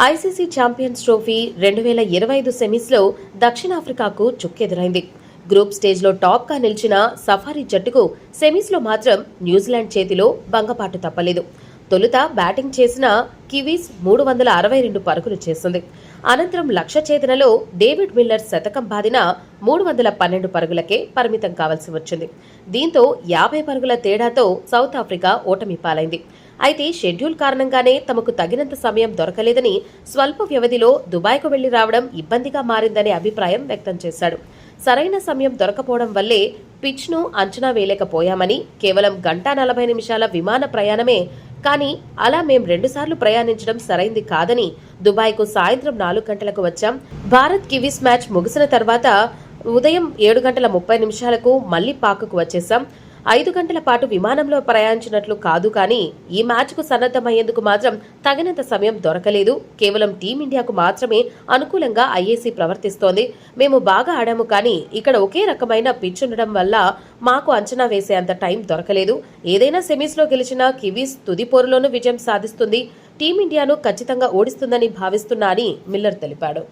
ICC champions trophy 2025 సెమీస్లో దక్షిణాఫ్రికాకు చుక్కెదురైంది. Group స్టేజ్లో టాప్గా నిలిచిన safari జట్టుకు సెమీస్లో మాత్రం న్యూజిలాండ్ చేతిలో భంగపాటు తప్పలేదు. తొలుత బ్యాటింగ్ చేసిన కివీస్ 362 పరుగులు చేసింది. అనంతరం లక్ష్య ఛేదనలో డేవిడ్ మిల్లర్ శతకం బాదిన 312 పరుగులకే పరిమితం కావాల్సి వచ్చింది. దీంతో 50 పరుగుల తేడాతో సౌత్ ఆఫ్రికా ఓటమి పాలైంది. అయితే షెడ్యూల్ కారణంగానే తమకు తగినంత సమయం దొరకలేదని, స్వల్ప వ్యవధిలో దుబాయ్కు వెళ్లి రావడం ఇబ్బందిగా మారిందనే అభిప్రాయం వ్యక్తం చేశాడు. సరైన సమయం దొరకపోవడం వల్లే పిచ్ను అంచనా వేయలేకపోయామని, కేవలం 1:40 నిమిషాల విమాన ప్రయాణమే కానీ అలా మేం 2 సార్లు ప్రయాణించడం సరైంది కాదని, దుబాయ్కు సాయంత్రం 4 గంటలకు వచ్చాం. భారత్ కివీస్ మ్యాచ్ ముగిసిన తర్వాత ఉదయం 7:30 మళ్లీ పాకుకు వచ్చేశాం. 5 గంటల పాటు విమానంలో ప్రయాణించినట్లు కాదు, కానీ ఈ మ్యాచ్కు సన్నద్ధమయ్యేందుకు మాత్రం తగినంత సమయం దొరకలేదు. కేవలం టీమిండియాకు మాత్రమే అనుకూలంగా ఐఏసీ ప్రవర్తిస్తోంది. మేము బాగా ఆడాము, కానీ ఇక్కడ ఒకే రకమైన పిచ్ ఉండడం వల్ల మాకు అంచనా వేసే అంత టైం దొరకలేదు. ఏదైనా సెమీస్లో గెలిచిన కివీస్ తుది పోరులోనూ విజయం సాధిస్తుంది. టీమిండియాను ఖచ్చితంగా ఓడిస్తుందని భావిస్తున్నా అని మిల్లర్ తెలిపాడు.